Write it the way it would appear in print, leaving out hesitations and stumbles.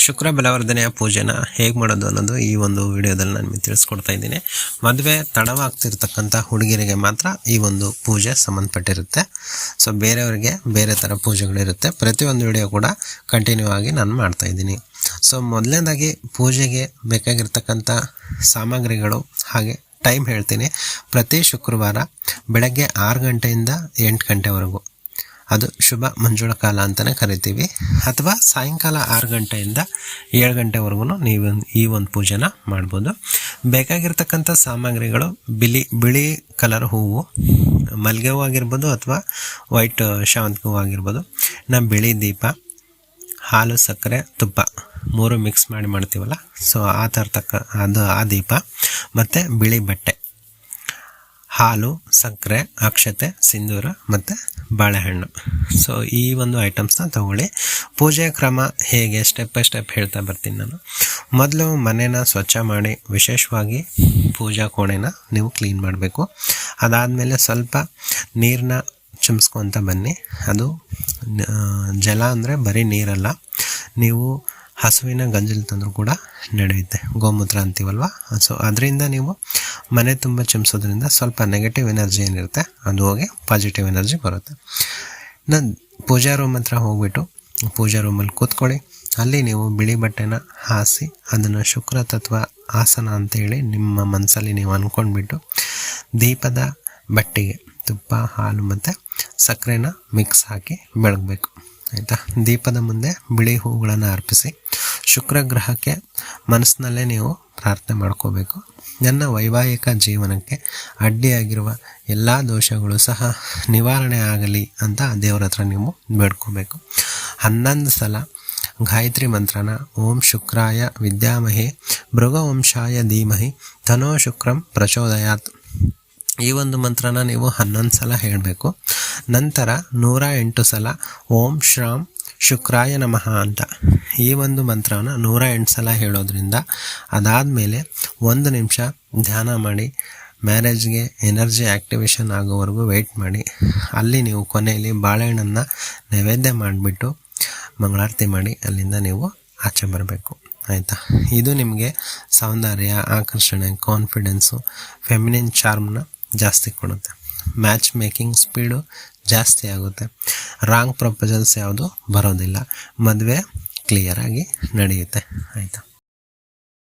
ಶುಕ್ರ ಬಲವರ್ಧನೆಯ ಪೂಜೆನ ಹೇಗೆ ಮಾಡೋದು ಅನ್ನೋದು ಈ ಒಂದು ವಿಡಿಯೋದಲ್ಲಿ ನಾನು ನಿಮಗೆ ತಿಳಿಸ್ಕೊಡ್ತಾ ಇದ್ದೀನಿ. ಮದುವೆ ತಡವಾಗ್ತಿರ್ತಕ್ಕಂಥ ಹುಡುಗಿರಿಗೆ ಮಾತ್ರ ಈ ಒಂದು ಪೂಜೆ ಸಂಬಂಧಪಟ್ಟಿರುತ್ತೆ. ಸೊ ಬೇರೆಯವರಿಗೆ ಬೇರೆ ಥರ ಪೂಜೆಗಳಿರುತ್ತೆ. ಪ್ರತಿಯೊಂದು ವಿಡಿಯೋ ಕೂಡ ಕಂಟಿನ್ಯೂ ಆಗಿ ನಾನು ಮಾಡ್ತಾ ಇದ್ದೀನಿ. ಸೊ ಮೊದಲನೇದಾಗಿ ಪೂಜೆಗೆ ಬೇಕಾಗಿರ್ತಕ್ಕಂಥ ಸಾಮಗ್ರಿಗಳು ಹಾಗೆ ಟೈಮ್ ಹೇಳ್ತೀನಿ. ಪ್ರತಿ ಶುಕ್ರವಾರ ಬೆಳಗ್ಗೆ 6 ಗಂಟೆಯಿಂದ 8 ಗಂಟೆವರೆಗೂ, ಅದು ಶುಭ ಮಂಜುಳ ಕಾಲ ಅಂತಲೇ ಕರಿತೀವಿ. ಅಥವಾ ಸಾಯಂಕಾಲ 6 ಗಂಟೆಯಿಂದ 7 ಗಂಟೆವರೆಗೂ ನೀವು ಈ ಒಂದು ಪೂಜೆನ ಮಾಡ್ಬೋದು. ಬೇಕಾಗಿರ್ತಕ್ಕಂಥ ಸಾಮಗ್ರಿಗಳು ಬಿಳಿ ಕಲರ್ ಹೂವು, ಮಲ್ಲಿಗೆ ಹೂವು ಆಗಿರ್ಬೋದು ಅಥವಾ ವೈಟ್ ಶಾವಂತಿಗೆ ಹೂವು ಆಗಿರ್ಬೋದು, ಬಿಳಿ ದೀಪ, ಹಾಲು, ಸಕ್ಕರೆ, ತುಪ್ಪ 3 ಮಿಕ್ಸ್ ಮಾಡ್ತೀವಲ್ಲ, ಸೊ ಆ ದೀಪ, ಮತ್ತು ಬಿಳಿ ಬಟ್ಟೆ, ಹಾಲು, ಸಕ್ಕರೆ, ಅಕ್ಷತೆ, ಸಿಂಧೂರ ಮತ್ತು ಬಾಳೆಹಣ್ಣು. ಸೊ ಈ ಒಂದು ಐಟಮ್ಸ್ನ ತಗೊಳ್ಳಿ. ಪೂಜೆಯ ಕ್ರಮ ಹೇಗೆ ಸ್ಟೆಪ್ ಬೈ ಸ್ಟೆಪ್ ಹೇಳ್ತಾ ಬರ್ತೀನಿ ನಾನು. ಮೊದಲು ಮನೇನ ಸ್ವಚ್ಛ ಮಾಡಿ, ವಿಶೇಷವಾಗಿ ಪೂಜಾ ಕೋಣೆನ ನೀವು ಕ್ಲೀನ್ ಮಾಡಬೇಕು. ಅದಾದಮೇಲೆ ಸ್ವಲ್ಪ ನೀರನ್ನ ಚಿಮ್ಸ್ಕೊತ ಬನ್ನಿ. ಅದು ಜಲ ಅಂದರೆ ಬರೀ ನೀರಲ್ಲ, ನೀವು ಹಸುವಿನ ಗಂಜಲು ತಂದರೂ ಕೂಡ ನಡೆಯುತ್ತೆ, ಗೋಮೂತ್ರ ಅಂತೀವಲ್ವ. ಸೊ ಅದರಿಂದ ನೀವು ಮನೆ ತುಂಬ ಚಿಮ್ಸೋದ್ರಿಂದ ಸ್ವಲ್ಪ ನೆಗೆಟಿವ್ ಎನರ್ಜಿ ಏನಿರುತ್ತೆ ಅದು ಹೋಗಿ ಪಾಸಿಟಿವ್ ಎನರ್ಜಿ ಬರುತ್ತೆ. ನಾನು ಪೂಜಾ ರೂಮ್ ಹತ್ರ ಹೋಗ್ಬಿಟ್ಟು ಪೂಜಾ ರೂಮಲ್ಲಿ ಕೂತ್ಕೊಳ್ಳಿ. ಅಲ್ಲಿ ನೀವು ಬಿಳಿ ಬಟ್ಟೆನ ಹಾಸಿ ಅದನ್ನು ಶುಕ್ರ ತತ್ವ ಆಸನ ಅಂತೇಳಿ ನಿಮ್ಮ ಮನಸ್ಸಲ್ಲಿ ನೀವು ಅಂದ್ಕೊಂಡ್ಬಿಟ್ಟು ದೀಪದ ಬಟ್ಟೆಗೆ ತುಪ್ಪ, ಹಾಲು ಮತ್ತು ಸಕ್ಕರೆನ ಮಿಕ್ಸ್ ಹಾಕಿ ಬೆಳಗಬೇಕು, ಆಯಿತಾ. ದೀಪದ ಮುಂದೆ ಬಿಳಿ ಹೂಗಳನ್ನು ಅರ್ಪಿಸಿ ಶುಕ್ರ ಗ್ರಹಕ್ಕೆ ಮನಸ್ಸಿನಲ್ಲೇ ನೀವು ಪ್ರಾರ್ಥನೆ ಮಾಡ್ಕೋಬೇಕು. ನನ್ನ ವೈವಾಹಿಕ ಜೀವನಕ್ಕೆ ಅಡ್ಡಿಯಾಗಿರುವ ಎಲ್ಲ ದೋಷಗಳು ಸಹ ನಿವಾರಣೆ ಆಗಲಿ ಅಂತ ದೇವರ ಹತ್ರ ನೀವು ಬೇಡ್ಕೋಬೇಕು. 11 ಸಲ ಗಾಯತ್ರಿ ಮಂತ್ರನ ಓಂ ಶುಕ್ರಾಯ ವಿದ್ಯಾಮಹೇ ಭೃಗವಂಶಾಯ ಧೀಮಹಿ ತನೋ ಶುಕ್ರಂ ಪ್ರಚೋದಯಾತ್, ಈ ಒಂದು ಮಂತ್ರನ ನೀವು 11 ಸಲ ಹೇಳಬೇಕು. ನಂತರ 108 ಸಲ ಓಂ ಶ್ರಾಂ ಶುಕ್ರಾಯ ನಮಃ ಅಂತ ಈ ಒಂದು ಮಂತ್ರನ 108 ಸಲ ಹೇಳೋದ್ರಿಂದ ಅದಾದಮೇಲೆ 1 ನಿಮಿಷ ಧ್ಯಾನ ಮಾಡಿ, ಮ್ಯಾರೇಜ್ಗೆ ಎನರ್ಜಿ ಆ್ಯಕ್ಟಿವೇಶನ್ ಆಗೋವರೆಗೂ ವೆಯ್ಟ್ ಮಾಡಿ. ಅಲ್ಲಿ ನೀವು ಕೊನೆಯಲ್ಲಿ ಬಾಳೆಹಣ್ಣನ್ನು ನೈವೇದ್ಯ ಮಾಡಿಬಿಟ್ಟು ಮಂಗಳಾರತಿ ಮಾಡಿ ಅಲ್ಲಿಂದ ನೀವು ಆಚೆ ಬರಬೇಕು, ಆಯಿತಾ. ಇದು ನಿಮಗೆ ಸೌಂದರ್ಯ, ಆಕರ್ಷಣೆ, ಕಾನ್ಫಿಡೆನ್ಸು, ಫೆಮಿನಿನ್ ಚಾರ್ಮ್ನ ಜಾಸ್ತಿ ಕೊಡುತ್ತೆ. ಮ್ಯಾಚ್ ಮೇಕಿಂಗ್ ಸ್ಪೀಡು ಜಾಸ್ತಿ ಆಗುತ್ತೆ. ರಾಂಗ್ ಪ್ರಪೋಸಲ್ಸ್ ಯಾವುದು ಬರೋದಿಲ್ಲ. ಮದುವೆ ಕ್ಲಿಯರಾಗಿ ನಡೆಯುತ್ತೆ, ಆಯಿತಾ.